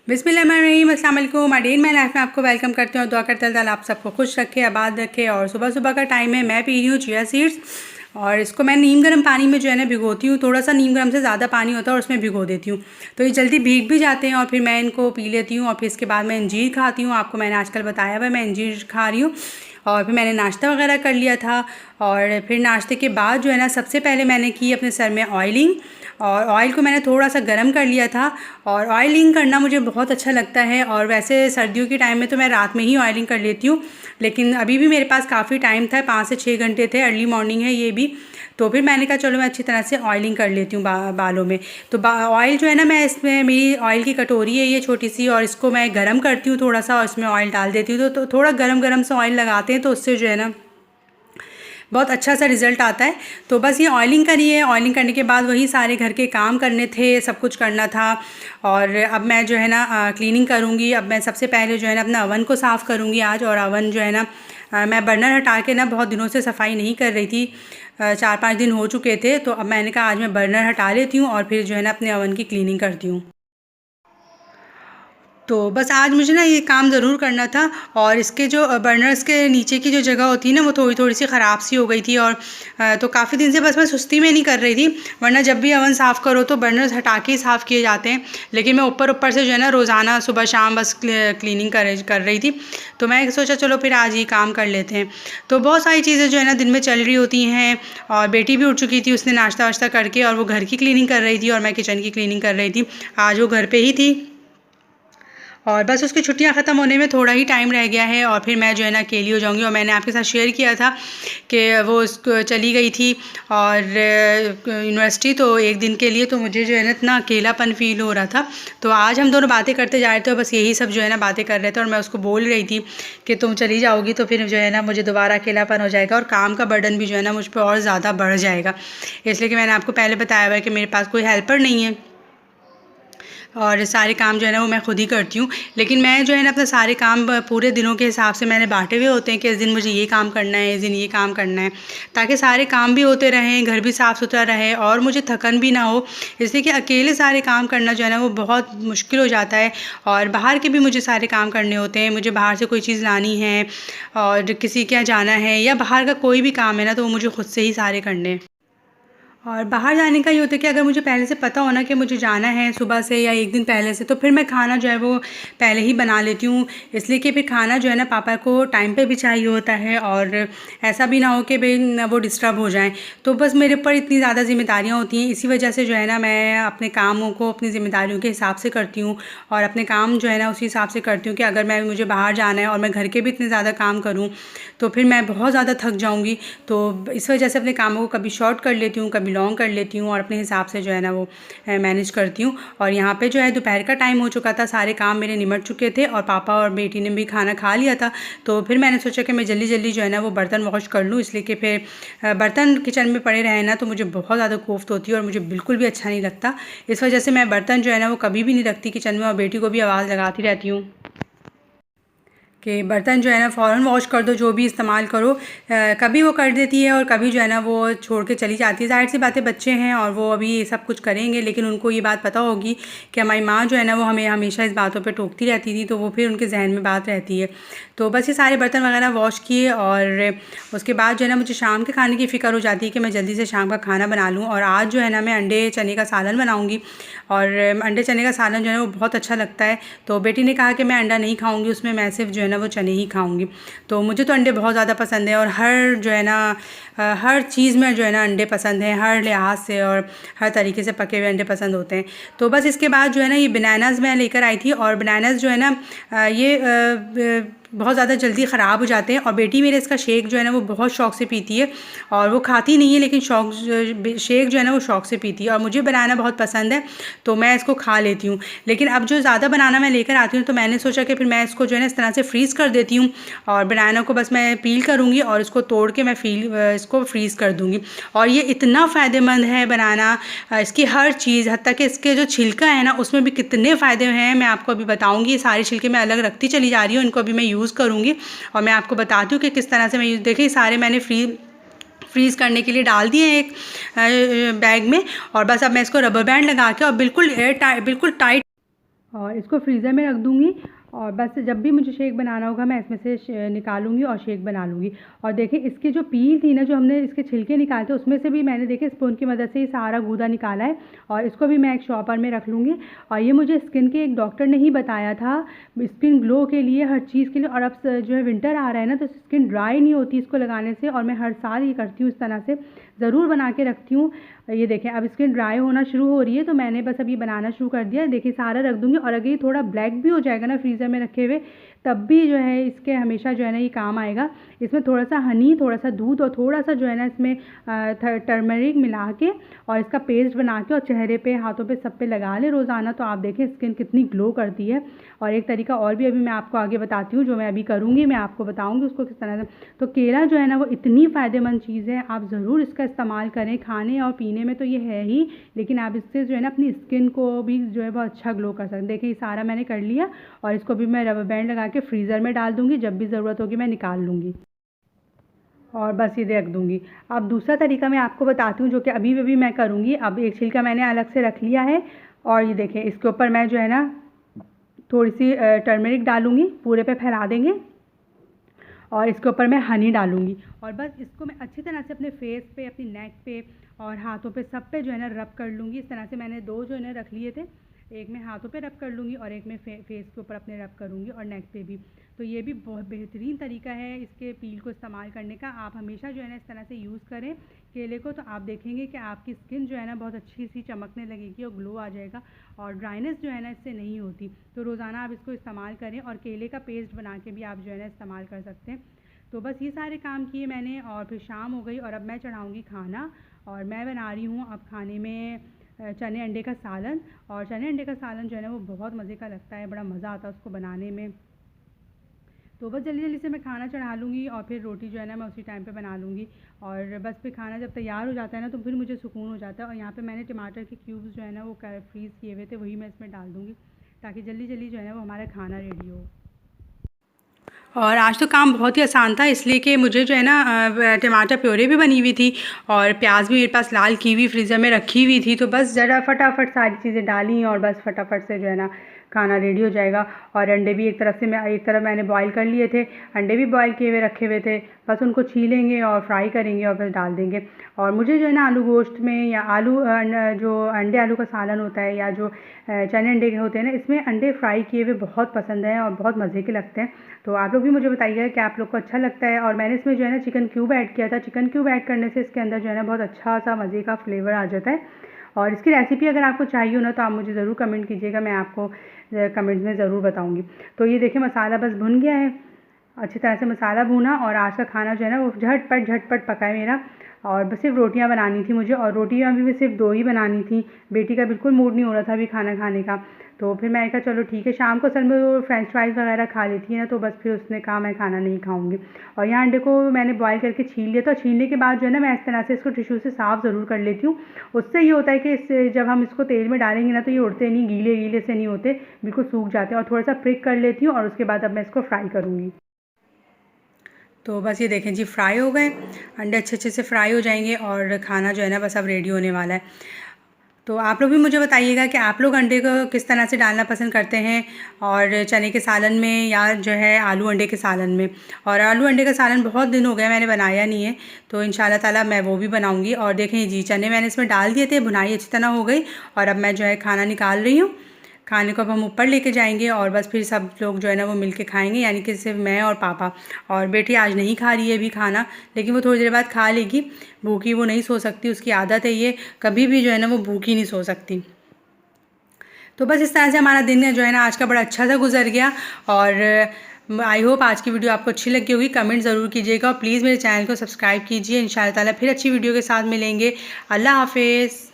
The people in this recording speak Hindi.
बिस्मिल्लाहिर्रहमानिर्रहीम, अस्सलाम वालेकुम। डे इन माई लाइफ में आपको वेलकम करते हैं और दुआ करते हैं अल्लाह आप सबको खुश रखे, आबाद रखे। और सुबह सुबह का टाइम है, मैं पी रही हूँ चिया सीड्स और इसको मैं नीम गर्म पानी में जो है ना भिगोती हूँ। थोड़ा सा नीम गर्म से ज़्यादा पानी होता है और उसमें भिगो देती हूँ, तो ये जल्दी भीग भी जाते हैं। और फिर मैं इनको पी लेती हूँ और फिर इसके बाद मैं अंजीर खाती हूँ। आपको मैंने आजकल बताया हुआ मैं अंजीर खा रही हूँ। और फिर मैंने नाश्ता वगैरह कर लिया था और फिर नाश्ते के बाद जो है ना सबसे पहले मैंने की अपने सर में ऑयलिंग, और ऑयल को मैंने थोड़ा सा गर्म कर लिया था। और ऑयलिंग करना मुझे बहुत अच्छा लगता है और वैसे सर्दियों के टाइम में तो मैं रात में ही ऑयलिंग कर लेती हूँ, लेकिन अभी भी मेरे पास काफ़ी टाइम था, 5 से 6 घंटे थे, अर्ली मॉर्निंग है ये भी। तो फिर मैंने कहा चलो मैं अच्छी तरह से ऑयलिंग कर लेती हूँ बालों में। तो ऑयल जो है ना, मैं इसमें मेरी ऑयल की कटोरी है ये छोटी सी, और इसको मैं गर्म करती हूँ थोड़ा सा और इसमें ऑयल डाल देती हूँ। तो थोड़ा गरम गरम सा ऑयल लगाते हैं तो उससे जो है ना बहुत अच्छा सा रिज़ल्ट आता है। तो बस ये ऑयलिंग करी है, ऑयलिंग करने के बाद वही सारे घर के काम करने थे, सब कुछ करना था। और अब मैं जो है ना क्लीनिंग करूँगी। अब मैं सबसे पहले जो है ना अपना अवन को साफ़ करूँगी आज। और अवन जो है ना मैं बर्नर हटा के ना बहुत दिनों से सफाई नहीं कर रही थी, 4-5 दिन हो चुके थे। तो अब मैंने कहा आज मैं बर्नर हटा लेती हूँ और फिर जो है ना अपने अवन की क्लीनिंग करती हूँ। तो बस आज मुझे ना ये काम ज़रूर करना था। और इसके जो बर्नर्स के नीचे की जो जगह होती है ना वो थोड़ी थोड़ी सी ख़राब सी हो गई थी। और तो काफ़ी दिन से बस मैं सुस्ती में नहीं कर रही थी, वरना जब भी अवन साफ़ करो तो बर्नर्स हटा के ही साफ़ किए जाते हैं। लेकिन मैं ऊपर ऊपर से जो है ना रोज़ाना सुबह शाम बस क्लीनिंग कर रही थी। तो मैं सोचा चलो फिर आज ये काम कर लेते हैं। तो बहुत सारी चीज़ें जो है ना दिन में चल रही होती हैं। और बेटी भी उठ चुकी थी, उसने नाश्ता वाश्ता करके और वो घर की क्लीनिंग कर रही थी और मैं किचन की क्लीनिंग कर रही थी। आज वो घर पे ही थी और बस उसकी छुट्टियां ख़त्म होने में थोड़ा ही टाइम रह गया है और फिर मैं जो है ना अकेली हो जाऊंगी। और मैंने आपके साथ शेयर किया था कि वो उसको चली गई थी और यूनिवर्सिटी, तो एक दिन के लिए, तो मुझे जो है ना इतना अकेलापन फ़ील हो रहा था। तो आज हम दोनों बातें करते जा रहे थे और बस यही सब जो है ना बातें कर रहे थे। और मैं उसको बोल रही थी कि तुम चली जाओगी तो फिर जो है ना मुझे दोबारा अकेलापन हो जाएगा और काम का बर्डन भी जो है ना मुझ पर और ज़्यादा बढ़ जाएगा। इसलिए कि मैंने आपको पहले बताया हुआ है कि मेरे पास कोई हेल्पर नहीं है और सारे काम जो है ना वो मैं खुद ही करती हूँ। लेकिन मैं जो है ना अपने सारे काम पूरे दिनों के हिसाब से मैंने बांटे हुए होते हैं कि इस दिन मुझे ये काम करना है, इस दिन ये काम करना है, ताकि सारे काम भी होते रहें, घर भी साफ़ सुथरा रहे और मुझे थकन भी ना हो। इसलिए कि अकेले सारे काम करना जो है ना वो बहुत मुश्किल हो जाता है। और बाहर के भी मुझे सारे काम करने होते हैं, मुझे बाहर से कोई चीज़ लानी है और किसी के यहाँ जाना है या बाहर का कोई भी काम है ना तो वो मुझे खुद से ही सारे करने हैं। और बाहर जाने का ये होता है कि अगर मुझे पहले से पता हो ना कि मुझे जाना है सुबह से या एक दिन पहले से, तो फिर मैं खाना जो है वो पहले ही बना लेती हूँ। इसलिए कि फिर खाना जो है ना पापा को टाइम पे भी चाहिए होता है और ऐसा भी ना हो कि भाई वो डिस्टर्ब हो जाएं। तो बस मेरे ऊपर इतनी ज़्यादा ज़िम्मेदारियाँ होती हैं, इसी वजह से जो है ना मैं अपने कामों को अपनी ज़िम्मेदारियों के हिसाब से करती हूँ और अपने काम जो है ना उसी हिसाब से करती हूँ कि अगर मुझे बाहर जाना है और मैं घर के भी इतने ज़्यादा काम करूँ तो फिर मैं बहुत ज़्यादा थक जाऊँगी। तो इस वजह से अपने कामों को कभी शॉर्ट कर लेती हूँ, कभी लॉन्ग कर लेती हूँ और अपने हिसाब से जो है ना वो मैनेज करती हूँ। और यहाँ पे जो है दोपहर का टाइम हो चुका था, सारे काम मेरे निमट चुके थे और पापा और बेटी ने भी खाना खा लिया था। तो फिर मैंने सोचा कि मैं जल्दी जल्दी जो है ना वो बर्तन वॉश कर लूँ, इसलिए कि फिर बर्तन किचन में पड़े रहे ना तो मुझे बहुत ज़्यादा कोफ्त होती है और मुझे बिल्कुल भी अच्छा नहीं लगता। इस वजह से मैं बर्तन जो है ना वो कभी भी नहीं रखती किचन में और बेटी को भी आवाज़ लगाती रहती हूँ कि बर्तन जो है ना फ़ौरन वॉश कर दो, जो भी इस्तेमाल करो। कभी वो कर देती है और कभी जो है ना वो छोड़ के चली जाती है। ज़ाहिर सी बातें बच्चे हैं और वो अभी ये सब कुछ करेंगे, लेकिन उनको ये बात पता होगी कि हमारी माँ जो है ना वो हमें हमेशा इस बातों पे टोकती रहती थी, तो वो फिर उनके जहन में बात रहती है। तो बस ये सारे बर्तन वगैरह वॉश किए और उसके बाद जो है ना मुझे शाम के खाने की फ़िक्र हो जाती है कि मैं जल्दी से शाम का खाना बना लूँ। और आज जो है ना मैं अंडे चने का सालन बनाऊँगी और अंडे चने का सालन जो है वो बहुत अच्छा लगता है। तो बेटी ने कहा कि मैं अंडा नहीं खाऊँगी उसमें, मैं सिर्फ जो है ना वो चने ही खाऊंगी। तो मुझे तो अंडे बहुत ज़्यादा पसंद है और हर जो है ना हर चीज़ में जो है ना अंडे पसंद है, हर लिहाज से और हर तरीके से पके हुए अंडे पसंद होते हैं। तो बस इसके बाद जो है ना ये बनानास मैं लेकर आई थी और बनानास जो है ना ये बहुत ज़्यादा जल्दी ख़राब हो जाते हैं और बेटी मेरे इसका शेक जो है ना वो बहुत शौक़ से पीती है और वो खाती नहीं है लेकिन शेक जो है ना वो शौक़ से पीती है और मुझे बनाना बहुत पसंद है तो मैं इसको खा लेती हूँ। लेकिन अब जो ज़्यादा बनाना मैं लेकर आती हूँ तो मैंने सोचा कि फिर मैं इसको जो है ना इस तरह से फ्रीज़ कर देती हूँ और बनाना को बस मैं पील करूँगी और इसको तोड़ के मैं इसको फ्रीज़ कर दूँगी। और ये इतना फ़ायदेमंद है बनाना, इसकी हर चीज़, हत्ता कि इसके जो छिलका है ना उसमें भी कितने फ़ायदे हैं मैं आपको अभी बताऊँगी। सारे छिलके मैं अलग रखती चली जा रही हूँ, इनको अभी मैं यूज़ करूँगी और मैं आपको बताती हूँ कि किस तरह से मैं यूज़। देखिए सारे मैंने फ्रीज़ करने के लिए डाल दिए एक बैग में और बस अब मैं इसको रबर बैंड लगा के और बिल्कुल टाइट और इसको फ्रीज़र में रख दूँगी और बस जब भी मुझे शेक बनाना होगा मैं इसमें से निकालूंगी और शेक बना लूँगी। और देखिए इसकी जो पील थी ना, जो हमने इसके छिलके निकाले थे, उसमें से भी मैंने देखिए स्पून की मदद से ये सारा गूदा निकाला है और इसको भी मैं एक शॉपर में रख लूँगी। और ये मुझे स्किन के एक डॉक्टर ने ही बताया था, स्किन ग्लो के लिए, हर चीज़ के लिए। और अब जो है विंटर आ रहा है ना, तो स्किन ड्राई नहीं होती इसको लगाने से, और मैं हर साल ये करती हूँ, इस तरह से ज़रूर बना के रखती हूँ। ये देखें अब स्किन ड्राई होना शुरू हो रही है, तो मैंने बस अभी बनाना शुरू कर दिया है। देखिए सारा रख दूँगी, और अगर ये थोड़ा ब्लैक भी हो जाएगा ना फ्रीज़र में रखे हुए, तब भी जो है इसके हमेशा जो है ना ये काम आएगा। इसमें थोड़ा सा हनी, थोड़ा सा दूध और थोड़ा सा जो है ना इसमें टर्मरिक मिला के और इसका पेस्ट बना के और चेहरे पे, हाथों पे, सब पे लगा ले रोज़ाना, तो आप देखें स्किन कितनी ग्लो करती है। और एक तरीका और भी अभी मैं आपको आगे बताती हूँ, जो मैं अभी करूँगी, मैं आपको बताऊँगी उसको किस तरह से। तो केला जो है ना वो इतनी फ़ायदेमंद चीज़ है, आप ज़रूर इसका इस्तेमाल करें। खाने और पीने में तो ये है ही, लेकिन आप इससे जो है ना अपनी स्किन को भी जो है बहुत अच्छा ग्लो कर सकते हैं। देखिए ये सारा मैंने कर लिया और इसको भी मैं रबर बैंड लगा के फ्रीज़र में डाल दूँगी, जब भी ज़रूरत होगी मैं निकाल लूँगी और बस ये रख दूँगी। अब दूसरा तरीका मैं आपको बताती हूँ, जो कि अभी भी मैं करूँगी। अब एक छिलका मैंने अलग से रख लिया है और ये देखें इसके ऊपर मैं जो है ना थोड़ी सी टर्मरिक डालूँगी, पूरे पे फैला देंगे और इसके ऊपर मैं हनी डालूँगी और बस इसको मैं अच्छी तरह से अपने फेस पे, अपनी नेक पे और हाथों पे, सब पे जो है ना रब कर लूँगी। इस तरह से मैंने दो जो है ना रख लिए थे, एक मैं हाथों पे रब कर लूँगी और एक मैं फेस के ऊपर अपने रब करूँगी और नेक पे भी। तो ये भी बहुत बेहतरीन तरीका है इसके पील को इस्तेमाल करने का। आप हमेशा जो है ना इस तरह से यूज़ करें केले को, तो आप देखेंगे कि आपकी स्किन जो है ना बहुत अच्छी सी चमकने लगेगी और ग्लो आ जाएगा और ड्राइनेस जो है ना इससे नहीं होती। तो रोज़ाना आप इसको इस्तेमाल करें और केले का पेस्ट बना के भी आप जो है ना इस्तेमाल कर सकते हैं। तो बस ये सारे काम किए मैंने और फिर शाम हो गई और अब मैं चढ़ाऊँगी खाना। और मैं बना रही हूँ अब खाने में चने अंडे का सालन। और चने अंडे का सालन जो है ना वो बहुत मज़े का लगता है, बड़ा मज़ा आता है उसको बनाने में। तो बस जल्दी जल्दी से मैं खाना चढ़ा लूँगी और फिर रोटी जो है ना मैं उसी टाइम पे बना लूँगी। और बस फिर खाना जब तैयार हो जाता है ना, तो फिर मुझे सुकून हो जाता है। और यहाँ पे मैंने टमाटर के क्यूब्स जो है ना वो फ्रीज़ किए हुए थे, वही मैं इसमें डाल दूँगी ताकि जल्दी जल्दी जो है ना वो हमारा खाना रेडी हो। और आज तो काम बहुत ही आसान था, इसलिए कि मुझे जो है ना टमाटर प्योरे भी बनी हुई थी और प्याज भी मेरे पास लाल की हुई फ्रीज़र में रखी हुई थी। तो बस ज़रा फटाफट सारी चीज़ें डाली और बस फटाफट से जो है ना खाना रेडी हो जाएगा। और अंडे भी एक तरफ मैंने बॉईल कर लिए थे, अंडे भी बॉईल किए हुए रखे हुए थे, बस उनको छीलेंगे और फ्राई करेंगे और फिर डाल देंगे। और मुझे जो है ना आलू गोश्त में या जो अंडे आलू का सालन होता है या जो चने अंडे के होते हैं ना, इसमें अंडे फ्राई किए हुए बहुत पसंद है और बहुत मज़े के लगते हैं। तो आप लोग भी मुझे बताइएगा कि आप लोग को अच्छा लगता है। और मैंने इसमें जो है ना चिकन क्यूब ऐड किया था। चिकन क्यूब ऐड करने से इसके अंदर जो है ना बहुत अच्छा सा मज़े का फ्लेवर आ जाता है। और इसकी रेसिपी अगर आपको चाहिए हो ना, तो आप मुझे ज़रूर कमेंट कीजिएगा, मैं आपको कमेंट्स में ज़रूर बताऊँगी। तो ये देखिए मसाला बस भुन गया है, अच्छी तरह से मसाला भुना। और आज का खाना जो है ना वो झटपट पका है मेरा। और बस सिर्फ रोटियां बनानी थी मुझे, और रोटियां भी सिर्फ दो ही बनानी थी। बेटी का बिल्कुल मूड नहीं हो रहा था अभी खाना खाने का, तो फिर मैंने कहा चलो ठीक है। शाम को असल में वो फ्रेंच फ्राइज़ वगैरह खा लेती है ना, तो बस फिर उसने कहा मैं खाना नहीं खाऊंगी। और यहाँ अंडे को मैंने बॉईल करके छील लिया था। छीलने के बाद जो है ना मैं इस तरह से इसको टिश्यू से साफ़ ज़रूर कर लेती हूँ। उससे ये होता है कि जब हम इसको तेल में डालेंगे ना, तो ये उड़ते नहीं, गीले गीले से नहीं होते, बिल्कुल सूख जाते हैं। और थोड़ा सा प्रिक कर लेती हूँ और उसके बाद अब मैं इसको फ्राई करूँगी। तो बस ये देखें जी, फ्राई हो गए अंडे, अच्छे से फ्राई हो जाएंगे और खाना जो है ना बस अब रेडी होने वाला है। तो आप लोग भी मुझे बताइएगा कि आप लोग अंडे को किस तरह से डालना पसंद करते हैं, और चने के सालन में या जो है आलू अंडे के सालन में। और आलू अंडे का सालन बहुत दिन हो गए मैंने बनाया नहीं है, तो इंशाल्लाह ताला मैं वो भी बनाऊंगी। और देखें जी, चने मैंने इसमें डाल दिए थे, भुनाई अच्छी तरह हो गई और अब मैं जो है खाना निकाल रही हूँ। खाने को अब हम ऊपर लेके जाएंगे और बस फिर सब लोग जो है ना वो मिलके खाएंगे, यानी कि सिर्फ मैं और पापा। और बेटी आज नहीं खा रही है अभी खाना, लेकिन वो थोड़ी देर बाद खा लेगी। भूखी वो नहीं सो सकती, उसकी आदत है ये, कभी भी जो है ना वो भूखी नहीं सो सकती। तो बस इस तरह से हमारा दिन जो है ना आज का बड़ा अच्छा सा गुजर गया। और आई होप आज की वीडियो आपको अच्छी लगी होगी। कमेंट ज़रूर कीजिएगा और प्लीज़ मेरे चैनल को सब्सक्राइब कीजिए। इंशाल्लाह ताला फिर अच्छी वीडियो के साथ मिलेंगे। अल्लाह हाफिज़।